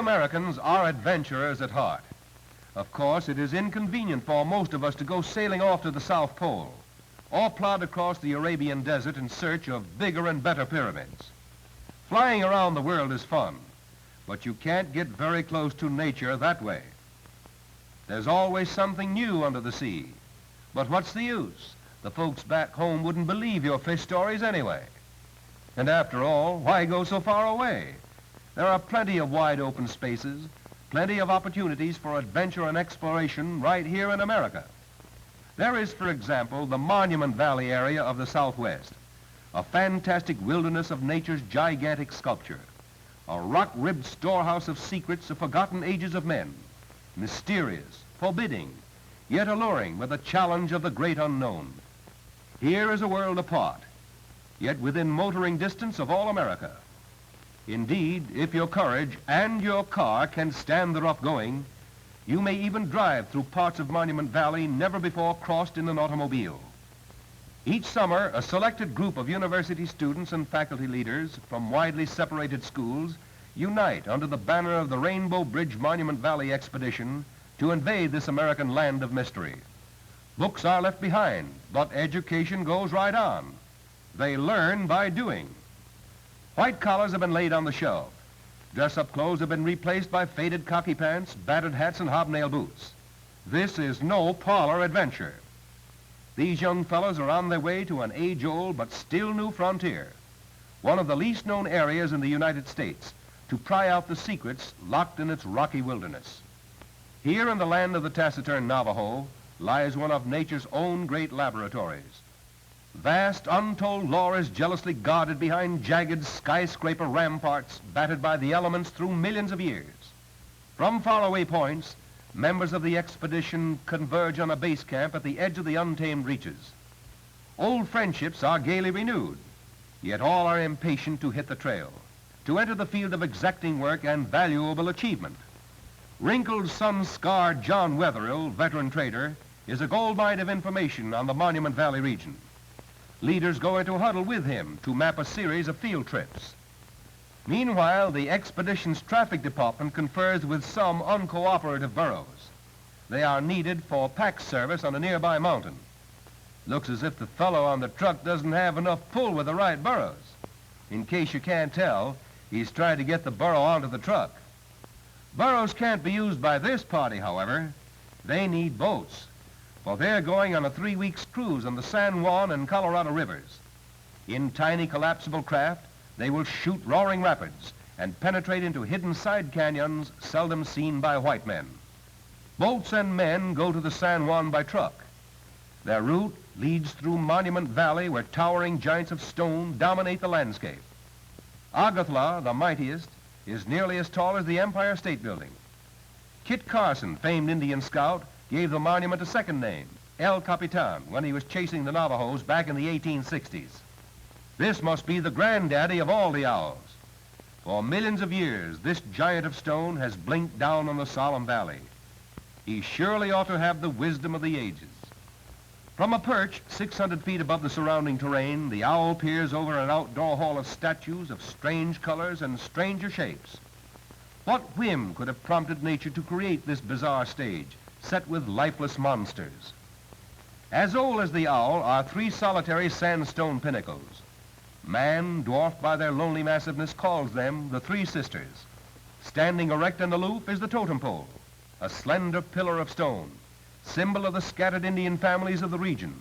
Americans are adventurers at heart. Of course, it is inconvenient for most of us to go sailing off to the South Pole or plod across the Arabian desert in search of bigger and better pyramids. Flying around the world is fun, but you can't get very close to nature that way. There's always something new under the sea. But what's the use? The folks back home wouldn't believe your fish stories anyway. And after all, why go so far away? There are plenty of wide open spaces, plenty of opportunities for adventure and exploration right here in America. There is, for example, the Monument Valley area of the Southwest, a fantastic wilderness of nature's gigantic sculpture, a rock-ribbed storehouse of secrets of forgotten ages of men, mysterious, forbidding, yet alluring with the challenge of the great unknown. Here is a world apart, yet within motoring distance of all America. Indeed, if your courage and your car can stand the rough going, you may even drive through parts of Monument Valley never before crossed in an automobile. Each summer, a selected group of university students and faculty leaders from widely separated schools unite under the banner of the Rainbow Bridge Monument Valley Expedition to invade this American land of mystery. Books are left behind, but education goes right on. They learn by doing. White collars have been laid on the shelf. Dress-up clothes have been replaced by faded khaki pants, battered hats, and hobnail boots. This is no parlor adventure. These young fellows are on their way to an age-old but still new frontier, one of the least known areas in the United States, to pry out the secrets locked in its rocky wilderness. Here in the land of the taciturn Navajo lies one of nature's own great laboratories. Vast, untold lore is jealously guarded behind jagged skyscraper ramparts battered by the elements through millions of years. From faraway points, members of the expedition converge on a base camp at the edge of the untamed reaches. Old friendships are gaily renewed, yet all are impatient to hit the trail, to enter the field of exacting work and valuable achievement. Wrinkled, sun-scarred John Wetherill, veteran trader, is a goldmine of information on the Monument Valley region. Leaders go into huddle with him to map a series of field trips. Meanwhile, the expedition's traffic department confers with some uncooperative burros. They are needed for pack service on a nearby mountain. Looks as if the fellow on the truck doesn't have enough pull with the right burros. In case you can't tell, he's trying to get the burro onto the truck. Burros can't be used by this party, however. They need boats, for they're going on a 3-week cruise on the San Juan and Colorado rivers. In tiny collapsible craft, they will shoot roaring rapids and penetrate into hidden side canyons seldom seen by white men. Boats and men go to the San Juan by truck. Their route leads through Monument Valley, where towering giants of stone dominate the landscape. Agathla, the mightiest, is nearly as tall as the Empire State Building. Kit Carson, famed Indian scout, gave the monument a second name, El Capitan, when he was chasing the Navajos back in the 1860s. This must be the granddaddy of all the owls. For millions of years, this giant of stone has blinked down on the solemn valley. He surely ought to have the wisdom of the ages. From a perch 600 feet above the surrounding terrain, the owl peers over an outdoor hall of statues of strange colors and stranger shapes. What whim could have prompted nature to create this bizarre stage, set with lifeless monsters? As old as the owl are 3 solitary sandstone pinnacles. Man, dwarfed by their lonely massiveness, calls them the 3 Sisters. Standing erect and aloof is the totem pole, a slender pillar of stone, symbol of the scattered Indian families of the region.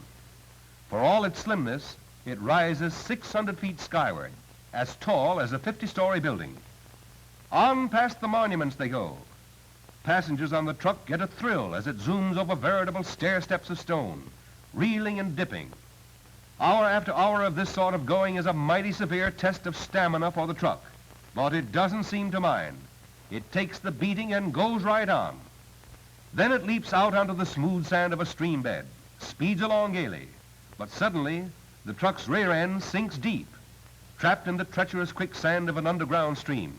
For all its slimness, it rises 600 feet skyward, as tall as a 50-story building. On past the monuments they go. Passengers on the truck get a thrill as it zooms over veritable stair steps of stone, reeling and dipping. Hour after hour of this sort of going is a mighty severe test of stamina for the truck, but it doesn't seem to mind. It takes the beating and goes right on. Then it leaps out onto the smooth sand of a stream bed, speeds along gaily, but suddenly the truck's rear end sinks deep, trapped in the treacherous quicksand of an underground stream.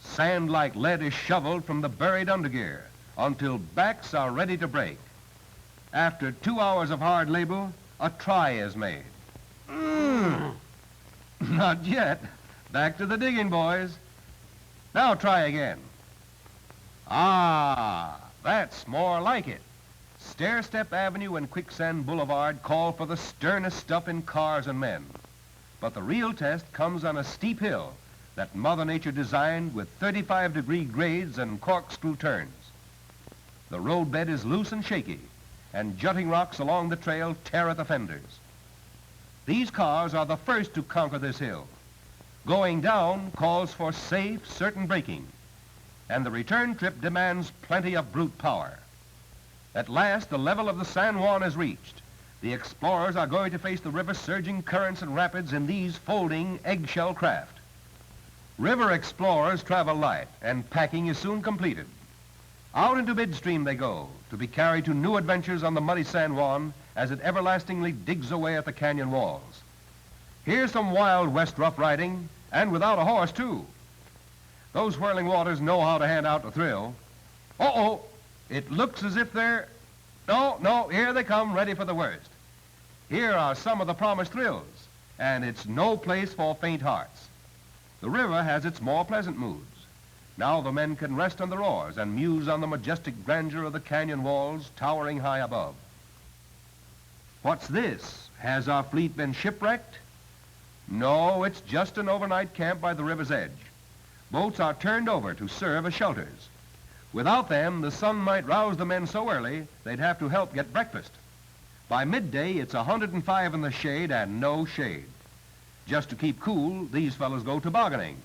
Sand like lead is shoveled from the buried undergear until backs are ready to break. After 2 hours of hard labor, a try is made. Not yet. Back to the digging, boys. Now try again. Ah, that's more like it. Stair-step Avenue and Quicksand Boulevard call for the sternest stuff in cars and men. But the real test comes on a steep hill that Mother Nature designed with 35-degree grades and corkscrew turns. The roadbed is loose and shaky, and jutting rocks along the trail tear at the fenders. These cars are the first to conquer this hill. Going down calls for safe, certain braking, and the return trip demands plenty of brute power. At last, the level of the San Juan is reached. The explorers are going to face the river's surging currents and rapids in these folding eggshell craft. River explorers travel light, and packing is soon completed. Out into midstream they go, to be carried to new adventures on the muddy San Juan as it everlastingly digs away at the canyon walls. Here's some Wild West rough riding, and without a horse, too. Those whirling waters know how to hand out the thrill. Uh-oh, it looks as if they're... No, here they come, ready for the worst. Here are some of the promised thrills, and it's no place for faint hearts. The river has its more pleasant moods. Now the men can rest on their oars and muse on the majestic grandeur of the canyon walls towering high above. What's this? Has our fleet been shipwrecked? No, it's just an overnight camp by the river's edge. Boats are turned over to serve as shelters. Without them, the sun might rouse the men so early they'd have to help get breakfast. By midday, it's 105 in the shade and no shade. Just to keep cool, these fellows go tobogganing.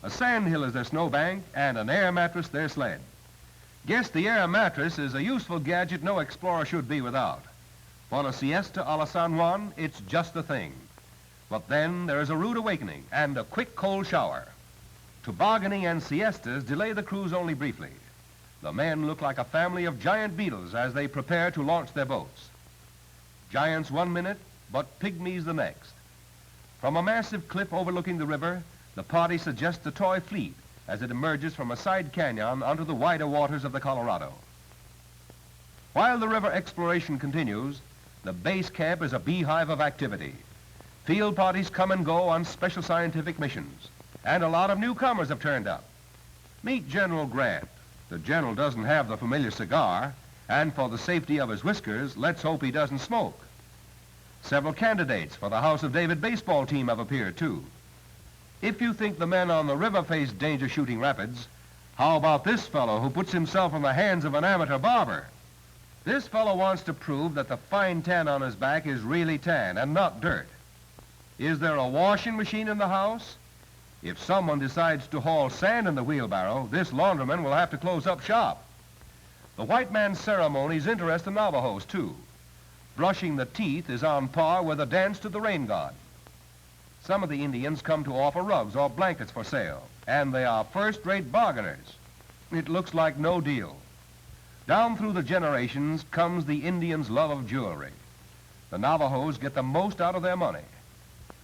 A sand hill is their snowbank, and an air mattress their sled. Guess the air mattress is a useful gadget no explorer should be without. For a siesta a la San Juan, it's just the thing. But then there is a rude awakening and a quick cold shower. Tobogganing and siestas delay the cruise only briefly. The men look like a family of giant beetles as they prepare to launch their boats. Giants 1 minute, but pygmies the next. From a massive cliff overlooking the river, the party suggests a toy fleet as it emerges from a side canyon onto the wider waters of the Colorado. While the river exploration continues, the base camp is a beehive of activity. Field parties come and go on special scientific missions, and a lot of newcomers have turned up. Meet General Grant. The general doesn't have the familiar cigar, and for the safety of his whiskers, let's hope he doesn't smoke. Several candidates for the House of David baseball team have appeared, too. If you think the men on the river face danger shooting rapids, how about this fellow who puts himself in the hands of an amateur barber? This fellow wants to prove that the fine tan on his back is really tan and not dirt. Is there a washing machine in the house? If someone decides to haul sand in the wheelbarrow, this laundryman will have to close up shop. The white man's ceremonies interest the Navajos, too. Brushing the teeth is on par with a dance to the rain god. Some of the Indians come to offer rugs or blankets for sale, and they are first-rate bargainers. It looks like no deal. Down through the generations comes the Indians' love of jewelry. The Navajos get the most out of their money.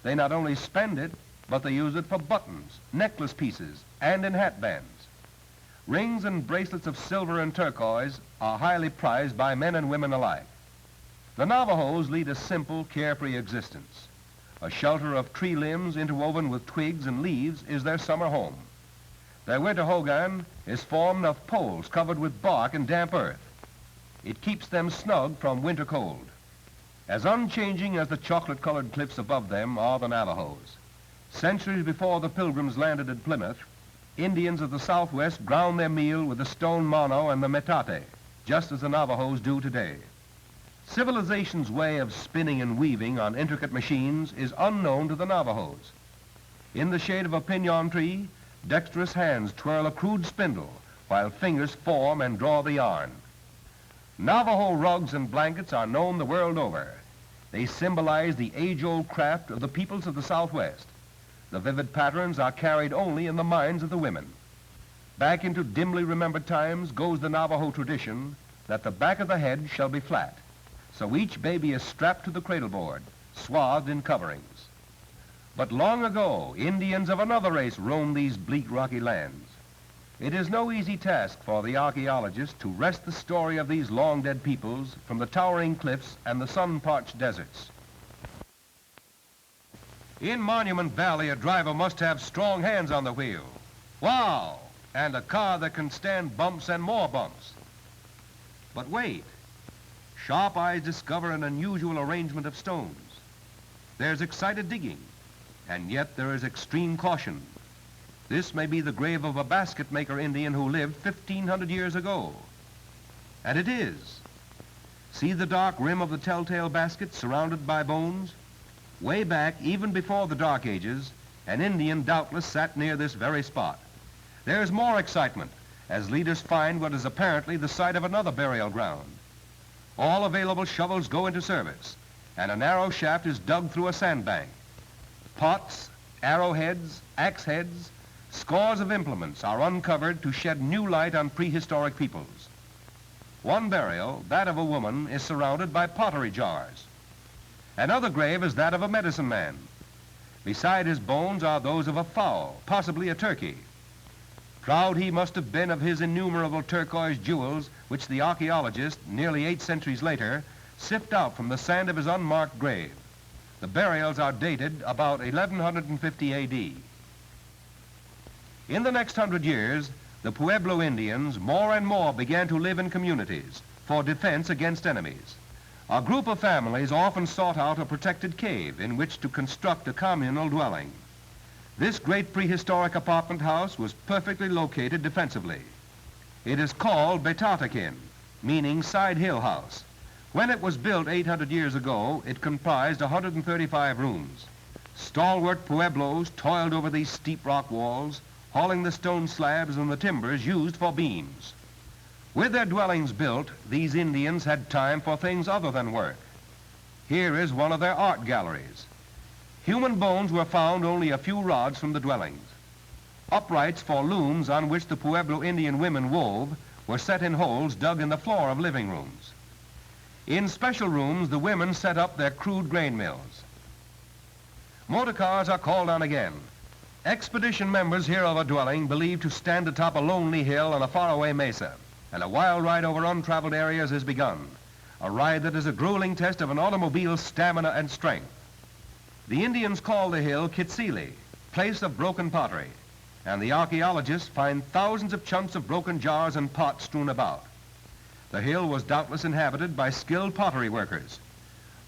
They not only spend it, but they use it for buttons, necklace pieces, and in hat bands. Rings and bracelets of silver and turquoise are highly prized by men and women alike. The Navajos lead a simple, carefree existence. A shelter of tree limbs interwoven with twigs and leaves is their summer home. Their winter hogan is formed of poles covered with bark and damp earth. It keeps them snug from winter cold. As unchanging as the chocolate-colored cliffs above them are the Navajos. Centuries before the Pilgrims landed at Plymouth, Indians of the Southwest ground their meal with the stone mano and the metate, just as the Navajos do today. Civilization's way of spinning and weaving on intricate machines is unknown to the Navajos. In the shade of a pinon tree, dexterous hands twirl a crude spindle while fingers form and draw the yarn. Navajo rugs and blankets are known the world over. They symbolize the age-old craft of the peoples of the Southwest. The vivid patterns are carried only in the minds of the women. Back into dimly remembered times goes the Navajo tradition that the back of the head shall be flat. So each baby is strapped to the cradle board, swathed in coverings. But long ago, Indians of another race roamed these bleak, rocky lands. It is no easy task for the archaeologist to wrest the story of these long-dead peoples from the towering cliffs and the sun-parched deserts. In Monument Valley, a driver must have strong hands on the wheel. Wow! and a car that can stand bumps and more bumps. But wait, sharp eyes discover an unusual arrangement of stones. There's excited digging, and yet there is extreme caution. This may be the grave of a basket-maker Indian who lived 1,500 years ago. And it is. See the dark rim of the telltale basket surrounded by bones? Way back, even before the Dark Ages, an Indian doubtless sat near this very spot. There's more excitement as leaders find what is apparently the site of another burial ground. All available shovels go into service, and a narrow shaft is dug through a sandbank. Pots, arrowheads, axe heads, scores of implements are uncovered to shed new light on prehistoric peoples. One burial, that of a woman, is surrounded by pottery jars. Another grave is that of a medicine man. Beside his bones are those of a fowl, possibly a turkey. Proud he must have been of his innumerable turquoise jewels, which the archaeologist, nearly 8 centuries later, sift out from the sand of his unmarked grave. The burials are dated about 1150 A.D. In the next 100 years, the Pueblo Indians more and more began to live in communities for defense against enemies. A group of families often sought out a protected cave in which to construct a communal dwelling. This great prehistoric apartment house was perfectly located defensively. It is called Betatakin, meaning side hill house. When it was built 800 years ago, it comprised 135 rooms. Stalwart Pueblos toiled over these steep rock walls, hauling the stone slabs and the timbers used for beams. With their dwellings built, these Indians had time for things other than work. Here is one of their art galleries. Human bones were found only a few rods from the dwellings. Uprights for looms on which the Pueblo Indian women wove were set in holes dug in the floor of living rooms. In special rooms, the women set up their crude grain mills. Motor cars are called on again. Expedition members hear of a dwelling believed to stand atop a lonely hill on a faraway mesa, and a wild ride over untraveled areas is begun, a ride that is a grueling test of an automobile's stamina and strength. The Indians call the hill Kitsili, place of broken pottery, and the archaeologists find thousands of chunks of broken jars and pots strewn about. The hill was doubtless inhabited by skilled pottery workers.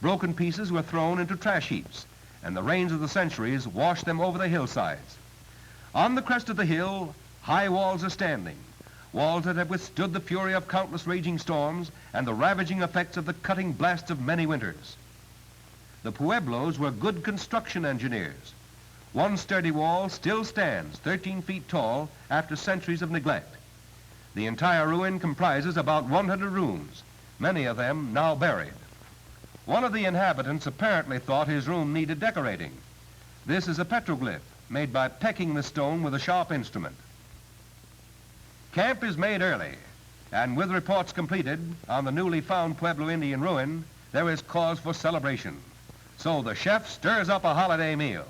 Broken pieces were thrown into trash heaps, and the rains of the centuries washed them over the hillsides. On the crest of the hill, high walls are standing, walls that have withstood the fury of countless raging storms and the ravaging effects of the cutting blasts of many winters. The Pueblos were good construction engineers. One sturdy wall still stands 13 feet tall after centuries of neglect. The entire ruin comprises about 100 rooms, many of them now buried. One of the inhabitants apparently thought his room needed decorating. This is a petroglyph made by pecking the stone with a sharp instrument. Camp is made early, and with reports completed on the newly found Pueblo Indian ruin, there is cause for celebration. So the chef stirs up a holiday meal.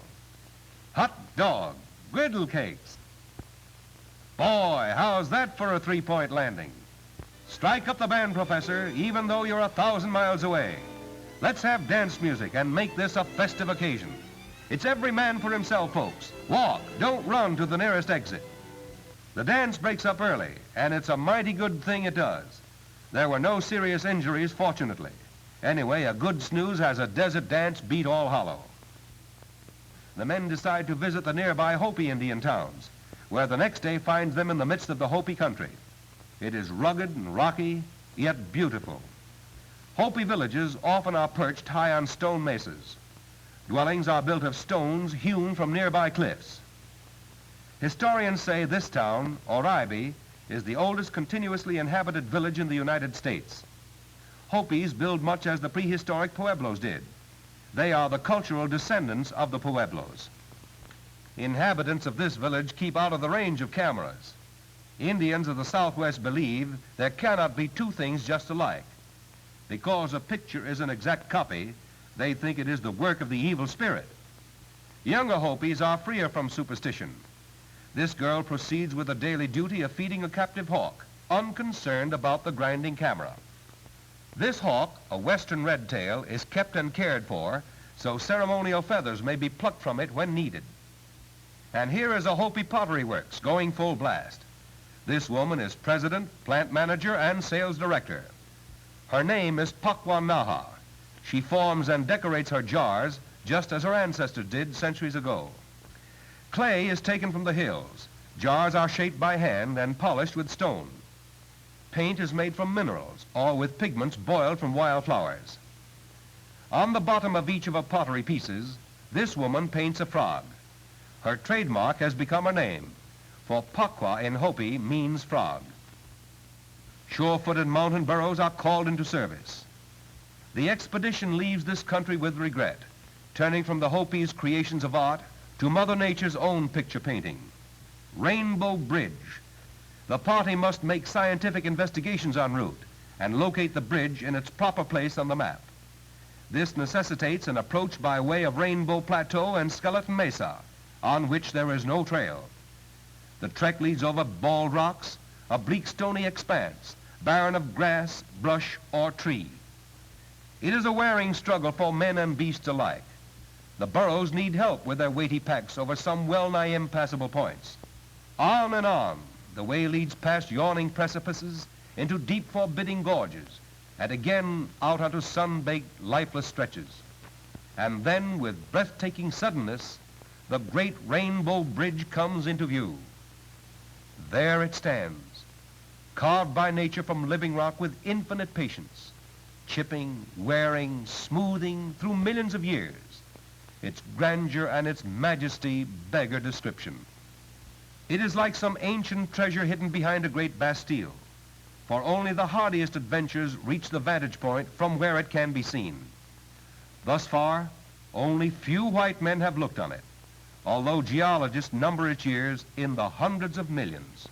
Hot dog, griddle cakes. Boy, how's that for a 3-point landing? Strike up the band, Professor, even though you're 1,000 miles away. Let's have dance music and make this a festive occasion. It's every man for himself, folks. Walk, don't run to the nearest exit. The dance breaks up early, and it's a mighty good thing it does. There were no serious injuries, fortunately. Anyway, a good snooze has a desert dance beat all hollow. The men decide to visit the nearby Hopi Indian towns, where the next day finds them in the midst of the Hopi country. It is rugged and rocky, yet beautiful. Hopi villages often are perched high on stone mesas. Dwellings are built of stones hewn from nearby cliffs. Historians say this town, Oraibi, is the oldest continuously inhabited village in the United States. Hopis build much as the prehistoric Pueblos did. They are the cultural descendants of the Pueblos. Inhabitants of this village keep out of the range of cameras. Indians of the Southwest believe there cannot be two things just alike. Because a picture is an exact copy, they think it is the work of the evil spirit. Younger Hopis are freer from superstition. This girl proceeds with the daily duty of feeding a captive hawk, unconcerned about the grinding camera. This hawk, a western redtail, is kept and cared for, so ceremonial feathers may be plucked from it when needed. And here is a Hopi pottery works going full blast. This woman is president, plant manager, and sales director. Her name is Naha. She forms and decorates her jars just as her ancestors did centuries ago. Clay is taken from the hills. Jars are shaped by hand and polished with stone. Paint is made from minerals or with pigments boiled from wildflowers. On the bottom of each of her pottery pieces, this woman paints a frog. Her trademark has become her name, for Pakwa in Hopi means frog. Sure-footed mountain burros are called into service. The expedition leaves this country with regret, turning from the Hopi's creations of art to Mother Nature's own picture painting. Rainbow Bridge. The party must make scientific investigations en route and locate the bridge in its proper place on the map. This necessitates an approach by way of Rainbow Plateau and Skeleton Mesa, on which there is no trail. The trek leads over bald rocks, a bleak stony expanse, barren of grass, brush, or tree. It is a wearing struggle for men and beasts alike. The burros need help with their weighty packs over some well-nigh impassable points. On and on, the way leads past yawning precipices into deep forbidding gorges, and again out onto sun-baked, lifeless stretches. And then, with breathtaking suddenness, the great Rainbow Bridge comes into view. There it stands, carved by nature from living rock with infinite patience, chipping, wearing, smoothing through millions of years. Its grandeur and its majesty beggar description. It is like some ancient treasure hidden behind a great Bastille, for only the hardiest adventurers reach the vantage point from where it can be seen. Thus far, only few white men have looked on it, although geologists number its years in the hundreds of millions.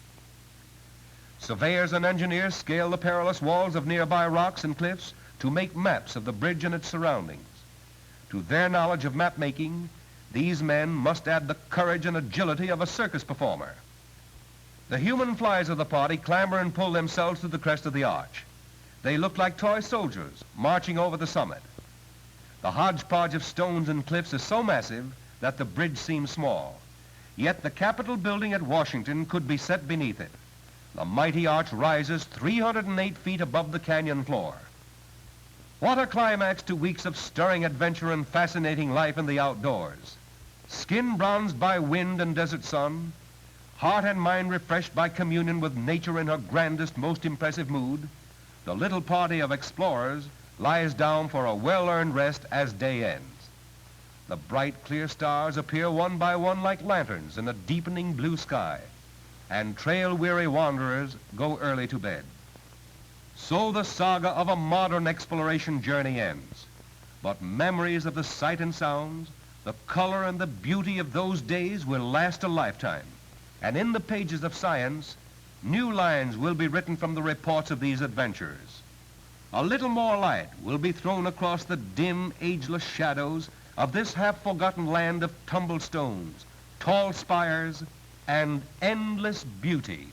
Surveyors and engineers scale the perilous walls of nearby rocks and cliffs to make maps of the bridge and its surroundings. To their knowledge of map making, these men must add the courage and agility of a circus performer. The human flies of the party clamber and pull themselves to the crest of the arch. They look like toy soldiers marching over the summit. The hodgepodge of stones and cliffs is so massive that the bridge seems small. Yet the Capitol building at Washington could be set beneath it. The mighty arch rises 308 feet above the canyon floor. What a climax to weeks of stirring adventure and fascinating life in the outdoors. Skin bronzed by wind and desert sun, heart and mind refreshed by communion with nature in her grandest, most impressive mood, the little party of explorers lies down for a well-earned rest as day ends. The bright, clear stars appear one by one like lanterns in a deepening blue sky, and trail-weary wanderers go early to bed. So the saga of a modern exploration journey ends. But memories of the sight and sounds, the color and the beauty of those days will last a lifetime. And in the pages of science, new lines will be written from the reports of these adventurers. A little more light will be thrown across the dim, ageless shadows of this half-forgotten land of tumbled stones, tall spires, and endless beauty.